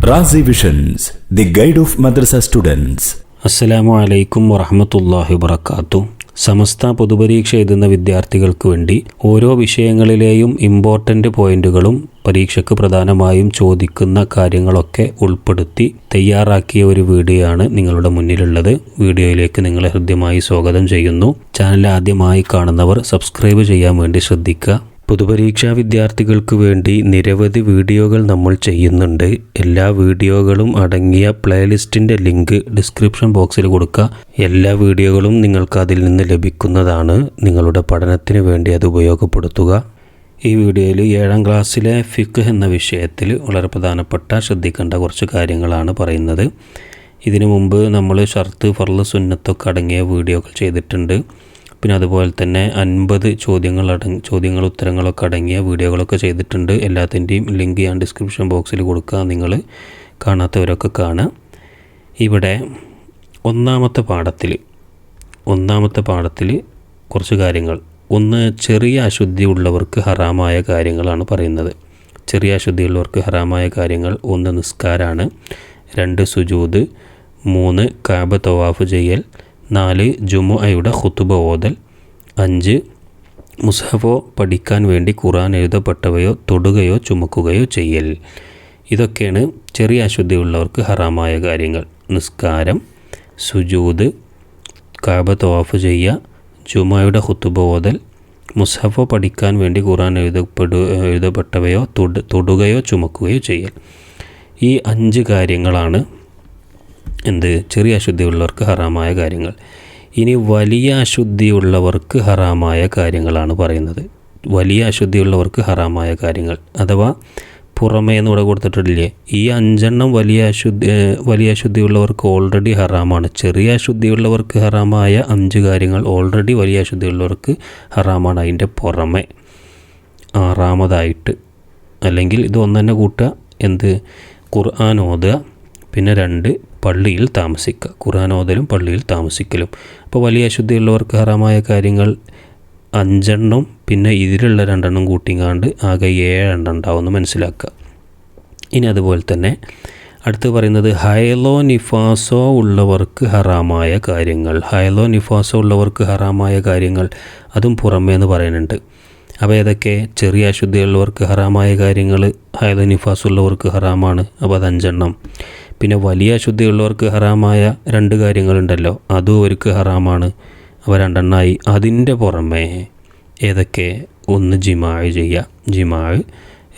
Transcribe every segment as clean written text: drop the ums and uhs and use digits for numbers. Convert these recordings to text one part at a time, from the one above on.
Razi visions, the guide of madrasa students. അസ്സലാമു അലൈക്കും വറഹ്മത്തുള്ളാഹി വബറകാതുഹു. സമസ്ത പൊതുപരീക്ഷ എഴുതുന്ന വിദ്യാർത്ഥികൾക്ക് വേണ്ടി ഓരോ വിഷയങ്ങളിലെയും ഇമ്പോർട്ടൻ്റ് പോയിന്റുകളും പരീക്ഷയ്ക്ക് പ്രധാനമായും ചോദിക്കുന്ന കാര്യങ്ങളൊക്കെ ഉൾപ്പെടുത്തി തയ്യാറാക്കിയ ഒരു വീഡിയോ ആണ് നിങ്ങളുടെ മുന്നിലുള്ളത്. വീഡിയോയിലേക്ക് നിങ്ങളെ ഹൃദ്യമായി സ്വാഗതം ചെയ്യുന്നു. ചാനൽ ആദ്യമായി കാണുന്നവർ സബ്സ്ക്രൈബ് ചെയ്യാൻ വേണ്ടി ശ്രദ്ധിക്കുക. പൊതുപരീക്ഷാ വിദ്യാർത്ഥികൾക്ക് വേണ്ടി നിരവധി വീഡിയോകൾ നമ്മൾ ചെയ്യുന്നുണ്ട്. എല്ലാ വീഡിയോകളും അടങ്ങിയ പ്ലേലിസ്റ്റിൻ്റെ ലിങ്ക് ഡിസ്ക്രിപ്ഷൻ ബോക്സിൽ കൊടുക്കുക. എല്ലാ വീഡിയോകളും നിങ്ങൾക്ക് അതിൽ നിന്ന് ലഭിക്കുന്നതാണ്. നിങ്ങളുടെ പഠനത്തിന് വേണ്ടി അത് ഉപയോഗപ്പെടുത്തുക. ഈ വീഡിയോയിൽ 7ാം ക്ലാസ്സിലെ ഫിഖ് എന്ന വിഷയത്തിൽ വളരെ പ്രധാനപ്പെട്ട ശ്രദ്ധിക്കേണ്ട കുറച്ച് കാര്യങ്ങളാണ് പറയുന്നത്. ഇതിനു മുമ്പ് നമ്മൾ ഷർത്ത്, ഫർള്, സുന്നത്തൊക്കെ അടങ്ങിയ വീഡിയോകൾ ചെയ്തിട്ടുണ്ട്. പിന്നെ അതുപോലെ തന്നെ 50 ചോദ്യങ്ങൾ ഉത്തരങ്ങളൊക്കെ അടങ്ങിയ വീഡിയോകളൊക്കെ ചെയ്തിട്ടുണ്ട്. എല്ലാത്തിൻ്റെയും ലിങ്ക് ഞാൻ ഡിസ്ക്രിപ്ഷൻ ബോക്സിൽ കൊടുക്കുക. നിങ്ങൾ കാണാത്തവരൊക്കെ കാണുക. ഇവിടെ ഒന്നാമത്തെ പാഠത്തിൽ കുറച്ച് കാര്യങ്ങൾ. ഒന്ന്, ചെറിയ അശുദ്ധി ഉള്ളവർക്ക് ഹറാമായ കാര്യങ്ങളാണ് പറയുന്നത്. ചെറിയ അശുദ്ധിയുള്ളവർക്ക് ഹറാമായ കാര്യങ്ങൾ: 1 നിസ്കാരമാണ്, 2 സുജൂദ്, 3 കഅബ തവാഫ് ചെയ്യൽ, 4 ജുമുഅയുടെ ഖുതുബ ഓതൽ, 5 മുസ്ഹഫോ പഠിക്കാൻ വേണ്ടി ഖുർആൻ എഴുതപ്പെട്ടവയോ തൊടുകയോ ചുമക്കുകയോ ചെയ്യൽ. ഇതൊക്കെയാണ് ചെറിയ അശുദ്ധിയുള്ളവർക്ക് ഹറാമായ കാര്യങ്ങൾ. നിസ്കാരം, സുജൂദ്, കഅബ തവാഫ് ചെയ്യുക, ജുമുഅയുടെ ഖുതുബ ഓതൽ, മുസ്ഹഫോ പഠിക്കാൻ വേണ്ടി ഖുർആൻ എഴുതപ്പെട്ടവയോ തൊടുകയോ ചുമക്കുകയോ ചെയ്യൽ. ഈ 5 കാര്യങ്ങളാണ് ചെറിയ അശുദ്ധിയുള്ളവർക്ക് ഹറാമായ കാര്യങ്ങൾ. ഇനി വലിയ അശുദ്ധിയുള്ളവർക്ക് ഹറാമായ കാര്യങ്ങളാണ് പറയുന്നത്. വലിയ അശുദ്ധിയുള്ളവർക്ക് ഹറാമായ കാര്യങ്ങൾ അഥവാ പുറമേ എന്ന് ഇവിടെ കൊടുത്തിട്ടില്ലേ, ഈ 5 വലിയ അശുദ്ധിയുള്ളവർക്ക് ഓൾറെഡി ഹറാമാണ്. ചെറിയ അശുദ്ധിയുള്ളവർക്ക് ഹറാമായ 5 കാര്യങ്ങൾ ഓൾറെഡി വലിയ അശുദ്ധിയുള്ളവർക്ക് ഹറാമാണ്. അതിൻ്റെ പുറമെ 6ാമതായിട്ട്, അല്ലെങ്കിൽ ഇത് ഒന്നെ കൂട്ടുക, ഖുർആൻ ഓതുക, പിന്നെ 2 പള്ളിയിൽ താമസിക്കുക. ഖുർആൻ ഓതലും പള്ളിയിൽ താമസിക്കലും. അപ്പോൾ വലിയ അശുദ്ധിയുള്ളവർക്ക് ഹറാമായ കാര്യങ്ങൾ 5 പിന്നെ ഇതിലുള്ള 2 കൂട്ടിങ്ങാണ്ട് ആകെ 7 ഉണ്ടാവുമെന്ന് മനസ്സിലാക്കുക. ഇനി അതുപോലെ തന്നെ അടുത്ത് പറയുന്നത് ഹൈലോ നിഫാസോ ഉള്ളവർക്ക് ഹറാമായ കാര്യങ്ങൾ. ഹൈലോ നിഫാസോ ഉള്ളവർക്ക് ഹറാമായ കാര്യങ്ങൾ അതും പുറമേ എന്ന് പറയുന്നുണ്ട്. അപ്പോൾ ഏതൊക്കെ? ചെറിയ അശുദ്ധിയുള്ളവർക്ക് ഹറാമായ കാര്യങ്ങൾ ഹൈലോ നിഫാസ് ഉള്ളവർക്ക് ഹറാമാണ്. അപ്പോൾ അത് 5. പിന്നെ വലിയ അശുദ്ധിയുള്ളവർക്ക് ഹറാമായ 2 കാര്യങ്ങളുണ്ടല്ലോ, അതും അവർക്ക് ഹറാമാണ്. അവ 2 അതിൻ്റെ പുറമേ ഏതൊക്കെ? 1 ജിമാഅ് ചെയ്യുക,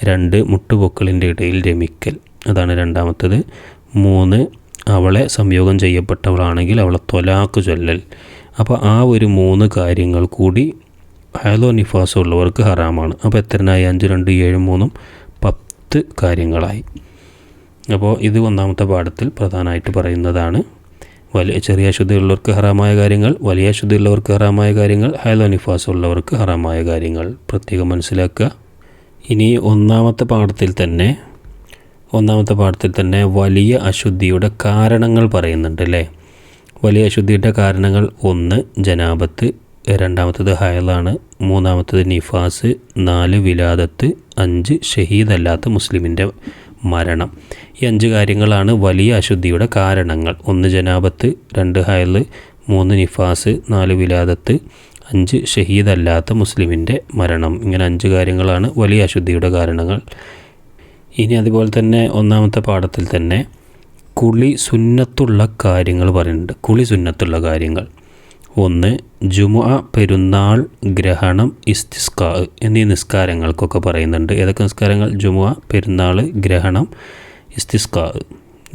2 മുട്ടുപൊക്കളിൻ്റെ ഇടയിൽ രമിക്കൽ, അതാണ് 2ാമത്തത്. 3 അവളെ സംയോഗം ചെയ്യപ്പെട്ടവളാണെങ്കിൽ അവളെ ത്വലാഖ് ചൊല്ലൽ. അപ്പോൾ ആ ഒരു 3 കാര്യങ്ങൾ കൂടി ഹൈലോ നിഫാസ് ഉള്ളവർക്ക് ഹറാമാണ്. അപ്പോൾ എത്രനായി? 5, 2, 7, 3 10 കാര്യങ്ങളായി. അപ്പോൾ ഇത് 1ാമത്തെ പാഠത്തിൽ പ്രധാനമായിട്ട് പറയുന്നതാണ്. ചെറിയ അശുദ്ധിയുള്ളവർക്ക് ഹറാമായ കാര്യങ്ങൾ, വലിയ അശുദ്ധിയുള്ളവർക്ക് ഹറാമായ കാര്യങ്ങൾ, ഹൈലോ നിഫാസ് ഉള്ളവർക്ക് ഹറാമായ കാര്യങ്ങൾ പ്രത്യേകം മനസ്സിലാക്കുക. ഇനി 1ാമത്തെ പാഠത്തിൽ തന്നെ വലിയ അശുദ്ധിയുടെ കാരണങ്ങൾ പറയുന്നുണ്ട് അല്ലേ. വലിയ അശുദ്ധിയുടെ കാരണങ്ങൾ: 1 ജനാബത്ത്, 2ാമത്തത് ഹയലാണ്, 3ാമത്തത് നിഫാസ്, 4 വിലാദത്ത്, 5 ഷഹീദല്ലാത്ത മുസ്ലിമിൻ്റെ മരണം. ഈ 5 കാര്യങ്ങളാണ് വലിയ അശുദ്ധിയുടെ കാരണങ്ങൾ. 1 ജനാബത്ത്, 2 ഹയൽ, 3 നിഫാസ്, 4 വിലാദത്ത്, 5 ഷഹീദല്ലാത്ത മുസ്ലിമിൻ്റെ മരണം. ഇങ്ങനെ 5 കാര്യങ്ങളാണ് വലിയ അശുദ്ധിയുടെ കാരണങ്ങൾ. ഇനി അതുപോലെ തന്നെ 1ാമത്തെ പാഠത്തിൽ തന്നെ കുളി സുന്നത്തുള്ള കാര്യങ്ങൾ പറയുന്നുണ്ട്. കുളി സുന്നത്തുള്ള കാര്യങ്ങൾ: 1 ജുമുഅ, പെരുന്നാൾ, ഗ്രഹണം, ഇസ്തിസ്കാ എന്നീ നിസ്കാരങ്ങൾക്കൊക്കെ പറയുന്നുണ്ട്. ഏതൊക്കെ നിസ്കാരങ്ങൾ? ജുമുഅ, പെരുന്നാൾ, ഗ്രഹണം, ഇസ്തിസ്കാ,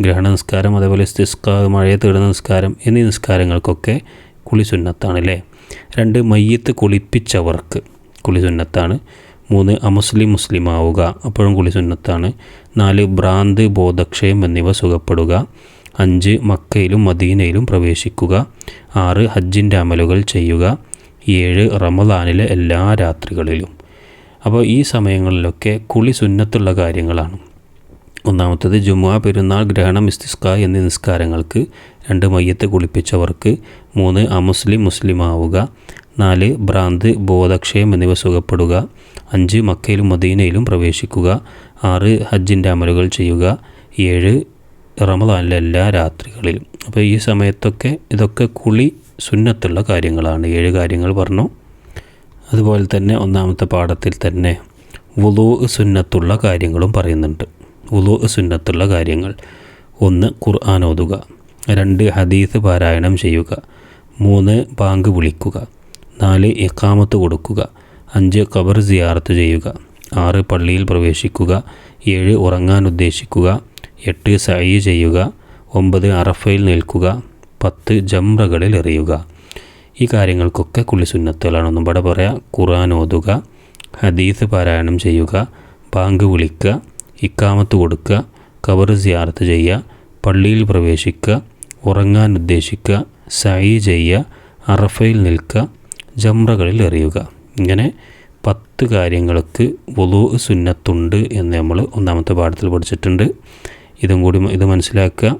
ഗ്രഹണ നിസ്കാരം, അതേപോലെ ഇസ്തിസ്കാ മഴയെ തേടുന്ന നിസ്കാരം എന്നീ നിസ്കാരങ്ങൾക്കൊക്കെ കുളി സുന്നത്താണ് അല്ലേ. 2 മയ്യത്ത് കുളിപ്പിച്ചവർക്ക് കുളി സുന്നത്താണ്. 3 മുസ്ലിമാവുക, അപ്പോഴും കുളി സുന്നത്താണ്. 4 ഭ്രാന്ത്, ബോധക്ഷയം എന്നിവ സുഖപ്പെടുക. 5 മക്കയിലും മദീനയിലും പ്രവേശിക്കുക. 6 ഹജ്ജിൻ്റെ അമലുകൾ ചെയ്യുക. 7 റമദാനിലെ എല്ലാ രാത്രികളിലും. അപ്പോൾ ഈ സമയങ്ങളിലൊക്കെ കുളി സുന്നത്തുള്ള കാര്യങ്ങളാണ്. 1ാമത്തത് ജുമുഅ, പെരുന്നാൾ, ഗ്രഹണം, ഇസ്തിസ്കാ എന്നീ നിസ്കാരങ്ങൾക്ക്. 2 മയ്യത്ത് കുളിപ്പിച്ചവർക്ക്. 3 മുസ്ലിമാവുക. 4 ഭ്രാന്ത്, ബോധക്ഷയം എന്നിവ സുഖപ്പെടുക. 5 മക്കയിലും മദീനയിലും പ്രവേശിക്കുക. 6 ഹജ്ജിൻ്റെ അമലുകൾ ചെയ്യുക. 7 റമദാനിലെ എല്ലാ രാത്രികളിലും. അപ്പോൾ ഈ സമയത്തൊക്കെ ഇതൊക്കെ കുളി സുന്നത്തുള്ള കാര്യങ്ങളാണ്. 7 കാര്യങ്ങൾ പറഞ്ഞു. അതുപോലെ തന്നെ ഒന്നാമത്തെ പാഠത്തിൽ തന്നെ വുളൂ സുന്നത്തുള്ള കാര്യങ്ങളും പറയുന്നുണ്ട്. വുളൂ സുന്നത്തുള്ള കാര്യങ്ങൾ: 1 ഖുർആൻ ഓതുക, 2 ഹദീസ് പാരായണം ചെയ്യുക, 3 ബാങ്ക് വിളിക്കുക, 4 ഇഖാമത്ത് കൊടുക്കുക, 5 ഖബർ സിയാറത്ത് ചെയ്യുക, 6 പള്ളിയിൽ പ്രവേശിക്കുക, 7 ഉറങ്ങാൻ ഉദ്ദേശിക്കുക, 8 സഈ ചെയ്യുക, 9 അറഫയിൽ നിൽക്കുക, 10 ജംറകളിൽ എറിയുക. ഈ കാര്യങ്ങൾക്കൊക്കെ കുളി സുന്നത്തുകളാണ്. ഒന്നും ഇവിടെ പറയാം: ഖുർആൻ ഓതുക, ഹദീസ് പാരായണം ചെയ്യുക, ബാങ്ക് വിളിക്കുക, ഇക്കാമത്ത് കൊടുക്കുക, ഖബർ സിയാറത്ത് ചെയ്യുക, പള്ളിയിൽ പ്രവേശിക്കുക, ഉറങ്ങാൻ ഉദ്ദേശിക്കുക, സഈ ചെയ്യുക, അറഫയിൽ നിൽക്കുക, ജംറകളിൽ എറിയുക. ഇങ്ങനെ 10 കാര്യങ്ങൾക്ക് വുളൂ സുന്നത്തുണ്ട് എന്ന് നമ്മൾ ഒന്നാമത്തെ പാഠത്തിൽ പഠിച്ചിട്ടുണ്ട്. ഇത് മനസ്സിലാക്കുക.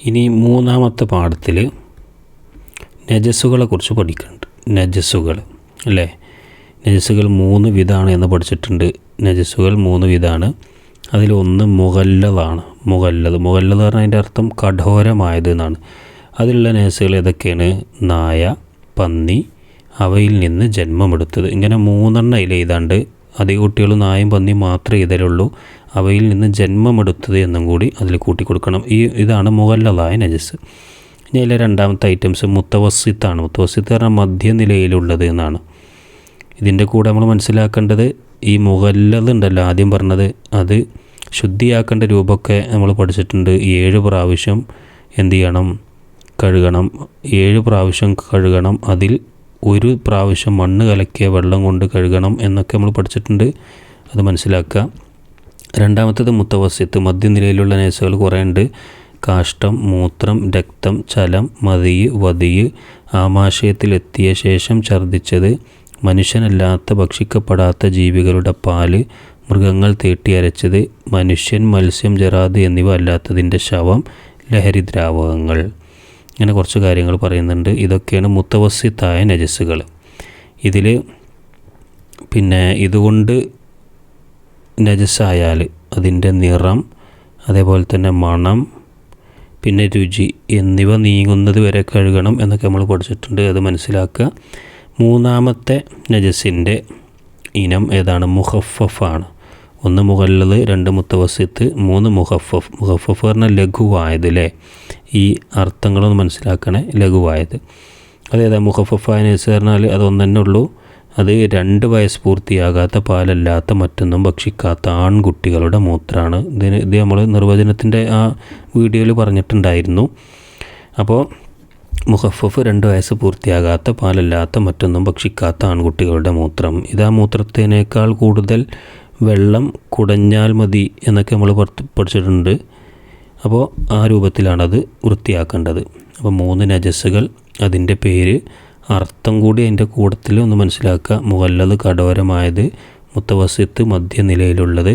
ഇനി മൂന്നാമത്തെ പാഠത്തിൽ നജസ്സുകളെ കുറിച്ച് പഠിക്കുന്നുണ്ട്. നജസ്സുകൾ അല്ലേ? നജസ്സുകൾ 3 വിധമാണ് എന്ന് പഠിച്ചിട്ടുണ്ട്. നജസ്സുകൾ 3 വിധമാണ്. അതിലൊന്ന് മുഗല്ലദാണ്. മുഗല്ലദ് പറഞ്ഞാൽ അതിൻ്റെ അർത്ഥം കഠോരമായത് എന്നാണ്. അതിലുള്ള നജസ്സുകൾ ഏതൊക്കെയാണ്? നായ, പന്നി, അവയിൽ നിന്ന് ജന്മമെടുത്തത്. ഇങ്ങനെ 3 അതിൽ എഴുതാണ്ട്. അധിക കുട്ടികൾ നായും പന്നിയും മാത്രമേ ഇതിലുള്ളൂ. അവയിൽ നിന്ന് ജന്മമെടുത്തത് എന്നും കൂടി അതിൽ കൂട്ടിക്കൊടുക്കണം. ഇതാണ് മുഗല്ലദായ നജസ്. ഇനി അതിലെ രണ്ടാമത്തെ ഐറ്റംസ് മുത്തവസ്സിത്താണ്. മുത്തവസ്സിത്ത് പറഞ്ഞാൽ മധ്യനിലയിലുള്ളത് എന്നാണ്. ഇതിൻ്റെ കൂടെ നമ്മൾ മനസ്സിലാക്കേണ്ടത് ഈ മുഗല്ലദ് ഉണ്ടല്ലോ ആദ്യം പറഞ്ഞത്, അത് ശുദ്ധിയാക്കേണ്ട രൂപമൊക്കെ നമ്മൾ പഠിച്ചിട്ടുണ്ട്. 7 പ്രാവശ്യം എന്ത് ചെയ്യണം? കഴുകണം. 7 പ്രാവശ്യം കഴുകണം. അതിൽ 1 പ്രാവശ്യം മണ്ണ് കലക്കിയ വെള്ളം കൊണ്ട് കഴുകണം എന്നൊക്കെ നമ്മൾ പഠിച്ചിട്ടുണ്ട്. അത് മനസ്സിലാക്കുക. രണ്ടാമത്തേത് മുത്തവസ്സിത്ത്, മധ്യനിലയിലുള്ള നജസ്സുകൾ കുറേ ഉണ്ട്. കാഷ്ടം, മൂത്രം, രക്തം, ചലം, മതിയ്, വതിയ്, ആമാശയത്തിലെത്തിയ ശേഷം ഛർദ്ദിച്ചത്, മനുഷ്യനല്ലാത്ത ഭക്ഷിക്കപ്പെടാത്ത ജീവികളുടെ പാല്, മൃഗങ്ങൾ തേട്ടിയരച്ചത്, മനുഷ്യൻ, മത്സ്യം, ജറാദ് എന്നിവ അല്ലാത്തതിൻ്റെ ശവം, ലഹരി ദ്രാവകങ്ങൾ. ഇങ്ങനെ കുറച്ച് കാര്യങ്ങൾ പറയുന്നുണ്ട്. ഇതൊക്കെയാണ് മുത്തവസ്സിത്തായ നജസ്സുകൾ. ഇതിൽ പിന്നെ ഇതുകൊണ്ട് നജസ്സായാൽ അതിൻ്റെ നിറം, അതേപോലെ തന്നെ മണം, പിന്നെ രുചി എന്നിവ നീങ്ങുന്നത് വരെ കഴുകണം എന്നൊക്കെ നമ്മൾ പഠിച്ചിട്ടുണ്ട്. അത് മനസ്സിലാക്കുക. മൂന്നാമത്തെ നജസിൻ്റെ ഇനം ഏതാണ്? മുഖഫഫാണ്. 1 മുഗല്ലദ്, 2 മുത്തവസ്സിത്ത്, 3 മുഖഫഫ്. മുഖഫഫ് പറഞ്ഞാൽ ലഘുവായത് അല്ലേ? ഈ അർത്ഥങ്ങളൊന്ന് മനസ്സിലാക്കണേ. ലഘുവായത് അതേതാ? മുഖഫഫായ നജസ് പറഞ്ഞാൽ അത് ഒന്ന് തന്നെ ഉള്ളൂ. അത് 2 വയസ്സ് പൂർത്തിയാകാത്ത, പാലല്ലാത്ത, മറ്റൊന്നും ഭക്ഷിക്കാത്ത ആൺകുട്ടികളുടെ മൂത്രമാണ്. ഇത് നമ്മൾ നിർവചനത്തിൻ്റെ ആ വീഡിയോയിൽ പറഞ്ഞിട്ടുണ്ടായിരുന്നു. അപ്പോൾ മുഖഫഫ് 2 വയസ്സ് പൂർത്തിയാകാത്ത, പാലല്ലാത്ത, മറ്റൊന്നും ഭക്ഷിക്കാത്ത ആൺകുട്ടികളുടെ മൂത്രം. ഇതാ മൂത്രത്തിനേക്കാൾ കൂടുതൽ വെള്ളം കുടഞ്ഞാൽ മതി എന്നൊക്കെ നമ്മൾ പഠിച്ചിട്ടുണ്ട്. അപ്പോൾ ആ രൂപത്തിലാണത് വൃത്തിയാക്കേണ്ടത്. അപ്പോൾ 3 നജസ്സുകൾ, അതിൻ്റെ പേര്, അർത്ഥം കൂടി അതിൻ്റെ കൂട്ടത്തിൽ ഒന്ന് മനസ്സിലാക്കുക. മുഗല്ലദ് കഠോരമായത്, മുത്തവസ്സിത്ത് മധ്യനിലയിലുള്ളത്,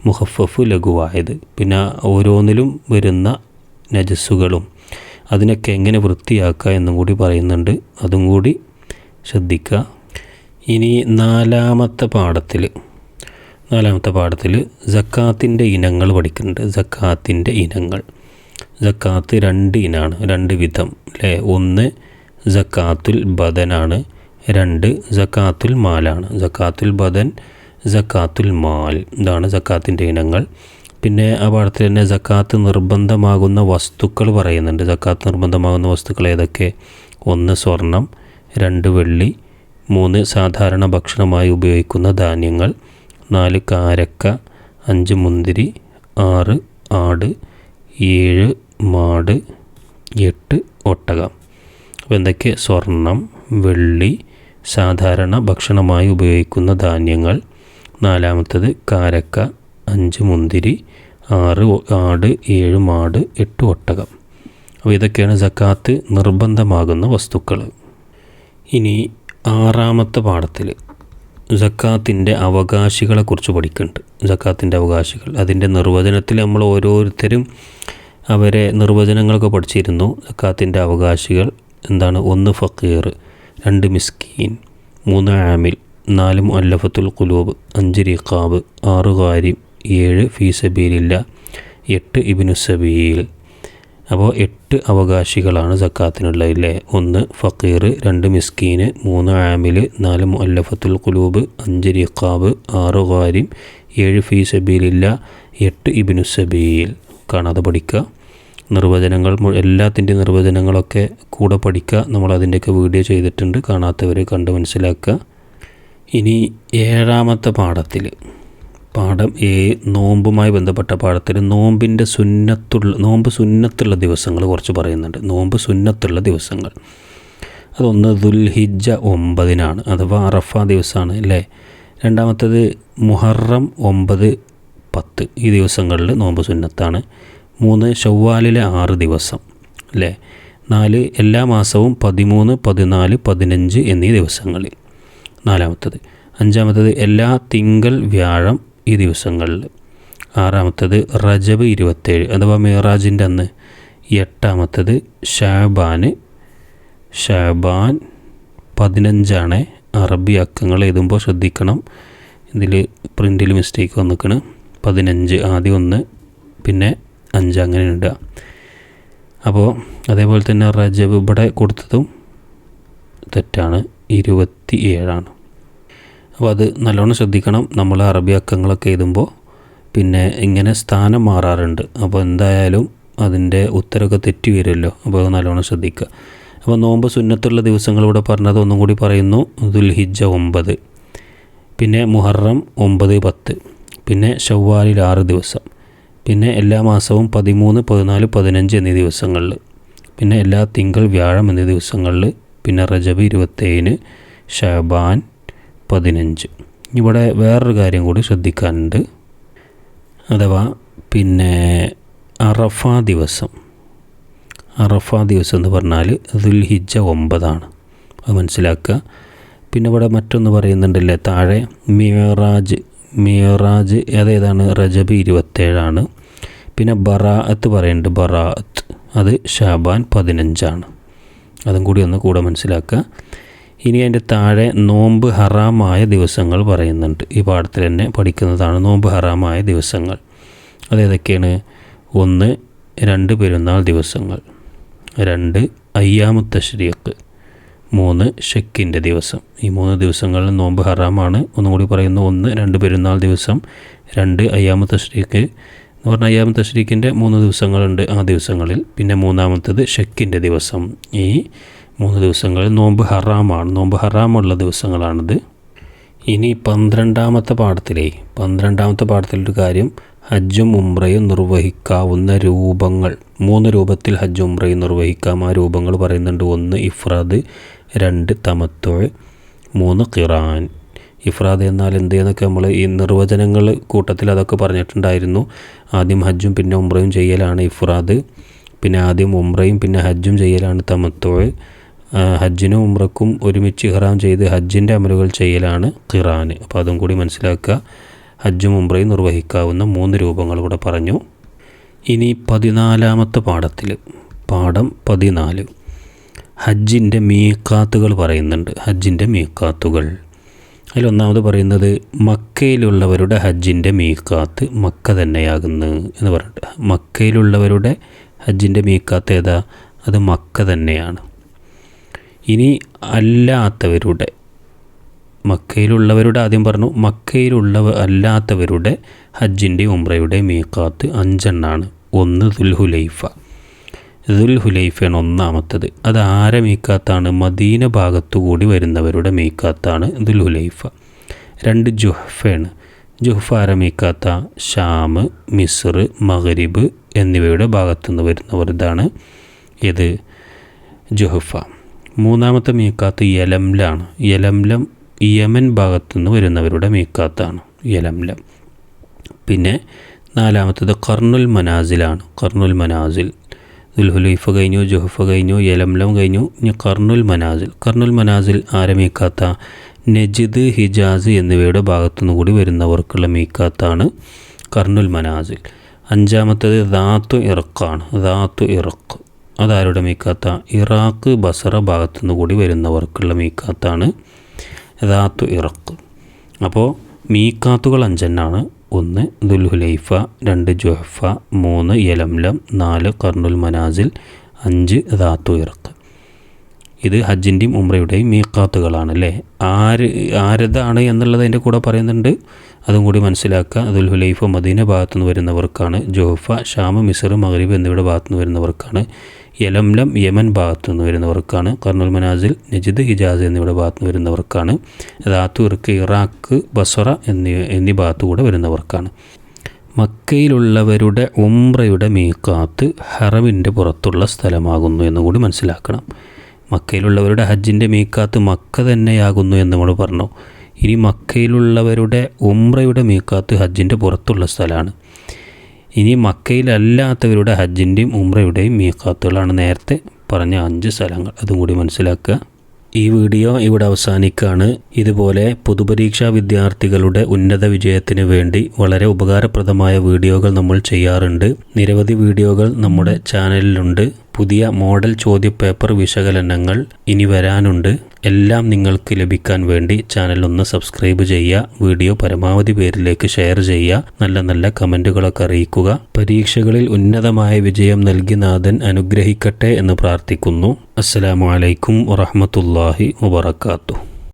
മുഖഫഫ് ലഘുവായത്. പിന്നെ ഓരോന്നിലും വരുന്ന നജസ്സുകളും അതിനൊക്കെ എങ്ങനെ വൃത്തിയാക്കുക എന്നും കൂടി പറയുന്നുണ്ട്. അതും കൂടി ശ്രദ്ധിക്കുക. ഇനി നാലാമത്തെ പാഠത്തിൽ സക്കാത്തിൻ്റെ ഇനങ്ങൾ പഠിക്കുന്നുണ്ട്. സക്കാത്തിൻ്റെ ഇനങ്ങൾ. സക്കാത്ത് 2 ഇനമാണ്, 2 വിധം അല്ലേ? 1 സക്കാത്തുൽ ബദനാണ്, 2 സക്കാത്തുൽ മാലാണ്. സക്കാത്തുൽ ബദൻ, സക്കാത്തുൽ മാൽ, ഇതാണ് സക്കാത്തിൻ്റെ ഇനങ്ങൾ. പിന്നെ ആ പാഠത്തിൽ തന്നെ സക്കാത്ത് നിർബന്ധമാകുന്ന വസ്തുക്കൾ പറയുന്നുണ്ട്. സക്കാത്ത് നിർബന്ധമാകുന്ന വസ്തുക്കൾ ഏതൊക്കെ? 1 സ്വർണം, 2 വെള്ളി, 3 സാധാരണ ഭക്ഷണമായി ഉപയോഗിക്കുന്ന ധാന്യങ്ങൾ, 4 കാരക്ക, 5 മുന്തിരി, 6 ആട്, 7 മാട്, 8 ഒട്ടകം. അപ്പോൾ എന്തൊക്കെ? സ്വർണം, വെള്ളി, സാധാരണ ഭക്ഷണമായി ഉപയോഗിക്കുന്ന ധാന്യങ്ങൾ, 4 കാരക്ക, 5 മുന്തിരി, 6 ആട്, 7 മാട്, 8 ഒട്ടകം. അപ്പോൾ ഇതൊക്കെയാണ് സക്കാത്ത് നിർബന്ധമാകുന്ന വസ്തുക്കൾ. ഇനി 6ാമത്തെ പാഠത്തിൽ സക്കാത്തിൻ്റെ അവകാശികളെക്കുറിച്ച് പഠിക്കുന്നുണ്ട്. സക്കാത്തിൻ്റെ അവകാശികൾ, അതിൻ്റെ നിർവചനത്തിൽ നമ്മൾ ഓരോരുത്തരും അവരെ നിർവചനങ്ങളൊക്കെ പഠിച്ചിരുന്നു. സക്കാത്തിൻ്റെ അവകാശികൾ എന്താണ്? 1 ഫക്കീർ, 2 മിസ്കീൻ, 3 ആമിൽ, 4 മുഅല്ലഫത്തുൽ ഖുലൂബ്, 5 റിഖാബ്, 6 ഗാരിം, 7 ഫീ സബീലില്ലാ, 8 ഇബ്നു സബീൽ. അപ്പോൾ 8 അവകാശികളാണ് സക്കാത്തിനുള്ളതില്ലേ. 1 ഫക്കീർ, 2 മിസ്കീന്, 3 ആമിൽ, 4 മുഅല്ലഫത്തുൽ ഖുലൂബ്, 5 റിഖാബ്, 6 ഗാരിം, 7 ഫീ സബീലില്ല, 8 ഇബ്നു സബീൽ. കാണാതെ പഠിക്കുക. നിർവചനങ്ങൾ എല്ലാത്തിൻ്റെയും നിർവചനങ്ങളൊക്കെ കൂടെ പഠിക്കുക. നമ്മളതിൻ്റെയൊക്കെ വീഡിയോ ചെയ്തിട്ടുണ്ട്, കാണാത്തവർ കണ്ട് മനസ്സിലാക്കുക. ഇനി 7ാമത്തെ പാഠത്തിൽ, പാഠം നോമ്പുമായി ബന്ധപ്പെട്ട പാഠത്തിൽ നോമ്പ് സുന്നത്തുള്ള ദിവസങ്ങൾ കുറച്ച് പറയുന്നുണ്ട്. നോമ്പ് സുന്നത്തുള്ള ദിവസങ്ങൾ അതൊന്ന് ദുൽഹിജ്ജ 9-നാണ്, അഥവാ അറഫ ദിവസമാണ് അല്ലേ. രണ്ടാമത്തേത് മുഹറം 9, 10 ഈ ദിവസങ്ങളിൽ നോമ്പ് സുന്നത്താണ്. 3 ശവ്വാലിലെ 6 ദിവസം അല്ലേ. 4 എല്ലാ മാസവും 13, 14, 15 എന്നീ ദിവസങ്ങളിൽ. 4ാമത്തേത്. 5ാമത്തേത് എല്ലാ തിങ്കൾ വ്യാഴം ഈ ദിവസങ്ങളിൽ. 6ാമത്തേത് റജബ് 27 അഥവാ മിറാജിൻ്റെ അന്ന്. 8ാമത്തേത് ഷാബാൻ 15 അറബി അക്കങ്ങൾ എഴുതുമ്പോൾ ശ്രദ്ധിക്കണം, ഇതിൽ പ്രിൻ്റിൽ മിസ്റ്റേക്ക് വന്നിക്കണ്. 15 ആദ്യം 1 പിന്നെ 5 അങ്ങനെ ഇടുക. അപ്പോൾ അതേപോലെ തന്നെ റജബ് ഇവിടെ കൊടുത്തതും തെറ്റാണ്, 27. അപ്പോൾ അത് നല്ലോണം ശ്രദ്ധിക്കണം. നമ്മൾ അറബി അക്കങ്ങളൊക്കെ എഴുതുമ്പോൾ പിന്നെ ഇങ്ങനെ സ്ഥാനം മാറാറുണ്ട്. അപ്പോൾ എന്തായാലും അതിൻ്റെ ഉത്തരമൊക്കെ തെറ്റി വരുമല്ലോ. അപ്പോൾ അത് നല്ലോണം ശ്രദ്ധിക്കുക. അപ്പോൾ നോമ്പ് സുന്നത്തുള്ള ദിവസങ്ങൾ ഇവിടെ പറഞ്ഞത് ഒന്നും കൂടി പറയുന്നു. ദുൽഹിജ്ജ 9, പിന്നെ മുഹറം 9, 10, പിന്നെ ശവ്വാലിൽ 6 ദിവസം, പിന്നെ എല്ലാ മാസവും 13, 14, 15 എന്നീ ദിവസങ്ങളിൽ, പിന്നെ എല്ലാ തിങ്കൾ വ്യാഴം എന്നീ ദിവസങ്ങളിൽ, പിന്നെ റജബ് 27, ഷാബാൻ 15. ഇവിടെ വേറൊരു കാര്യം കൂടി ശ്രദ്ധിക്കാനുണ്ട്. അഥവാ പിന്നെ അറഫ ദിവസം എന്ന് പറഞ്ഞാൽ ദുൽഹിജ്ജ 9 അത് മനസ്സിലാക്കുക. പിന്നെ ഇവിടെ മറ്റൊന്ന് പറയുന്നുണ്ടല്ലേ താഴെ, മിയറാജ് അതേതാണ്, റജബ് 27. പിന്നെ ബറാഅത്ത് പറയുന്നുണ്ട്, ബറാഅത്ത് അത് ഷാബാൻ 15. അതും കൂടി ഒന്ന് കൂടെ മനസ്സിലാക്കുക. ഇനി അതിൻ്റെ താഴെ നോമ്പ് ഹറാമായ ദിവസങ്ങൾ പറയുന്നുണ്ട്. ഈ പാഠത്തിൽ തന്നെ പഠിക്കുന്നതാണ് നോമ്പ് ഹറാമായ ദിവസങ്ങൾ. അതേതൊക്കെയാണ്? 1 2 പെരുന്നാൾ ദിവസങ്ങൾ, 2 അയ്യാമു തശ്രീഖ്, 3 ഷക്കിൻ്റെ ദിവസം. ഈ 3 ദിവസങ്ങളിൽ നോമ്പ് ഹറാമാണ്. ഒന്നും കൂടി പറയുന്നു, 1 2 പെരുന്നാൾ ദിവസം, 2 അയ്യാമു തശ്രീഖ് എന്ന് പറഞ്ഞാൽ അയ്യാമു തശ്രീഖിൻ്റെ 3 ദിവസങ്ങളുണ്ട് ആ ദിവസങ്ങളിൽ. പിന്നെ 3ാമത്തേത് ഷക്കിൻ്റെ ദിവസം. ഈ 3 ദിവസങ്ങളിൽ നോമ്പ് ഹറാമാണ്, നോമ്പ് ഹറാമുള്ള ദിവസങ്ങളാണിത്. ഇനി 12ാമത്തെ പാഠത്തിലൊരു കാര്യം, ഹജ്ജും ഉംറയും നിർവഹിക്കാവുന്ന രൂപങ്ങൾ. 3 രൂപത്തിൽ ഹജ്ജും ഉംറയും നിർവഹിക്കാം. ആ രൂപങ്ങൾ പറയുന്നുണ്ട്. 1 ഇഫ്രാദ്, 2 തമത്തുഅ്, 3 ഖിറാൻ. ഇഫ്രാദ് എന്നാൽ എന്തെന്നൊക്കെ നമ്മൾ ഈ നിർവചനങ്ങൾ കൂട്ടത്തിൽ അതൊക്കെ പറഞ്ഞിട്ടുണ്ടായിരുന്നു. ആദ്യം ഹജ്ജും പിന്നെ ഉംറയും ചെയ്യലാണ് ഇഫ്രാദ്. പിന്നെ ആദ്യം ഉംറയും പിന്നെ ഹജ്ജും ചെയ്യലാണ് തമത്തുഅ്. ഹജ്ജിനും ഉംറക്കും ഒരുമിച്ച് ഇഹ്റാം ചെയ്ത് ഹജ്ജിൻ്റെ അമലുകൾ ചെയ്യലാണ് ഖിറാൻ. അപ്പോൾ അതും കൂടി മനസ്സിലാക്കുക. ഹജ്ജും ഉംറയും നിർവഹിക്കാവുന്ന 3 രൂപങ്ങൾ ഇവിടെ പറഞ്ഞു. ഇനി 14ാമത്തെ പാഠത്തിൽ, പാഠം 14, ഹജ്ജിൻ്റെ മീഖാത്തുകൾ പറയുന്നുണ്ട്. ഹജ്ജിൻ്റെ മീഖാത്തുകൾ അതിലൊന്നാമത് പറയുന്നത്, മക്കയിലുള്ളവരുടെ ഹജ്ജിൻ്റെ മീഖാത്ത് മക്ക തന്നെയാകുന്നു എന്ന് പറഞ്ഞിട്ട്. മക്കയിലുള്ളവരുടെ ഹജ്ജിൻ്റെ മീഖാത്ത് ഏതാ? അത് മക്ക തന്നെയാണ്. ഇനി അല്ലാത്തവരുടെ, മക്കയിലുള്ളവരുടെ ആദ്യം പറഞ്ഞു, അല്ലാത്തവരുടെ ഹജ്ജിൻ്റെ ഉംറയുടെ മീഖാത്ത് 5 1 ദുൽഹുലൈഫയാണ് 1ാമത്തത്. അത് ആരെ മീഖാത്താണ്? മദീന ഭാഗത്തുകൂടി വരുന്നവരുടെ മീഖാത്താണ് ദുൽഹുലൈഫ. 2 ജുഹ്ഫയാണ്. ജുഹ്ഫ ആരെ മീഖാത്ത? ഷാം, മിസ്ർ, മഗ്രിബ് എന്നിവയുടെ ഭാഗത്തുനിന്ന് വരുന്നവർ. ഇതാണ് ഇത് ജുഹ്ഫ. 3ാമത്തെ മീഖാത്ത് യലംലാണ്. യലംലം യമൻ ഭാഗത്തുനിന്ന് വരുന്നവരുടെ മീഖാത്താണ് യലംലം. പിന്നെ 4ാമത്തത് ഖർനുൽ മനാസിലാണ്. ഖർനുൽ മനാസിൽ, ദുൽഹുലൈഫ കഴിഞ്ഞു, ജുഹ്ഫ കഴിഞ്ഞു, യലംലം കഴിഞ്ഞു. ഇനി ഖർനുൽ മനാസിൽ ആരെ മീഖാത്ത? നജിദ്, ഹിജാസ് എന്നിവയുടെ ഭാഗത്തുനിന്ന് കൂടി വരുന്നവർക്കുള്ള മീഖാത്താണ് ഖർനുൽ മനാസിൽ. 5ാമത്തത് ദാത്തു ഇറക്കാണ്. ദാത്തു ഇറക്ക് അതാരുടെ മീഖാത്ത? ഇറാഖ്, ബസറ ഭാഗത്തുനിന്ന് കൂടി വരുന്നവർക്കുള്ള മീഖാത്താണ് ദാത്തു ഇറക്ക്. അപ്പോൾ മീഖാത്തുകൾ 5 1 ദുൽഹുലൈഫ, 2 ജുഹഫ, 3 യലംലം, 4 ഖർനുൽ മനാസിൽ, 5 ദാത്തു ഇർഖ്. ഇത് ഹജ്ജിൻ്റെയും ഉംറയുടെയും മീഖാത്തുകളാണ് അല്ലേ. ആരതാണ് എന്നുള്ളത് അതിൻ്റെ കൂടെ പറയുന്നുണ്ട്, അതും കൂടി മനസ്സിലാക്കുക. ദുൽഹുലൈഫ മദീന ഭാഗത്തുനിന്ന് വരുന്നവർക്കാണ്. ജുഹഫ ഷാം, മിസ്ർ, മഗ്രിബ് എന്നിവയുടെ ഭാഗത്തുനിന്ന് വരുന്നവർക്കാണ്. യലംലം യമൻ ഭാഗത്തുനിന്ന് വരുന്നവർക്കാണ്. ഖർനുൽ മനാസിൽ നജിദ്, ഹിജാസ് എന്നിവയുടെ ഭാഗത്തുനിന്ന് വരുന്നവർക്കാണ്. ദാത്തു ഇർഖ് ഇറാഖ്, ബസ്ര എന്നീ ഭാഗത്തുകൂടെ വരുന്നവർക്കാണ്. മക്കയിലുള്ളവരുടെ ഉംറയുടെ മീഖാത്ത് ഹറമിൻ്റെ പുറത്തുള്ള സ്ഥലമാകുന്നു എന്നുകൂടി മനസ്സിലാക്കണം. മക്കയിലുള്ളവരുടെ ഹജ്ജിൻ്റെ മീഖാത്ത് മക്ക തന്നെയാകുന്നു എന്ന് നമ്മൾ പറഞ്ഞു. ഇനി മക്കയിലുള്ളവരുടെ ഉംറയുടെ മീഖാത്ത് ഹജ്ജിൻ്റെ പുറത്തുള്ള സ്ഥലമാണ്. ഇനി മക്കയിലല്ലാത്തവരുടെ ഹജ്ജിൻ്റെയും ഉംറയുടെയും മീഖാത്തുകളാണ് നേരത്തെ പറഞ്ഞ 5 സ്ഥലങ്ങൾ. അതും കൂടി മനസ്സിലാക്കുക. ഈ വീഡിയോ ഇവിടെ അവസാനിക്കുകയാണ്. ഇതുപോലെ പൊതുപരീക്ഷാ വിദ്യാർത്ഥികളുടെ ഉന്നത വിജയത്തിന് വേണ്ടി വളരെ ഉപകാരപ്രദമായ വീഡിയോകൾ നമ്മൾ ചെയ്യാറുണ്ട്. നിരവധി വീഡിയോകൾ നമ്മുടെ ചാനലിലുണ്ട്. പുതിയ മോഡൽ ചോദ്യപേപ്പർ വിശകലനങ്ങൾ ഇനി വരാനുണ്ട്. എല്ലാം നിങ്ങൾക്ക് ലഭിക്കാൻ വേണ്ടി ചാനൽ ഒന്ന് സബ്സ്ക്രൈബ് ചെയ്യുക. വീഡിയോ പരമാവധി പേരിലേക്ക് ഷെയർ ചെയ്യുക. നല്ല നല്ല കമൻറ്റുകളൊക്കെ അറിയിക്കുക. പരീക്ഷകളിൽ ഉന്നതമായ വിജയം നൽകി നാഥൻ അനുഗ്രഹിക്കട്ടെ എന്ന് പ്രാർത്ഥിക്കുന്നു. അസ്സലാമു അലൈക്കും വറഹ്മത്തുള്ളാഹി വബറകാതുഹു.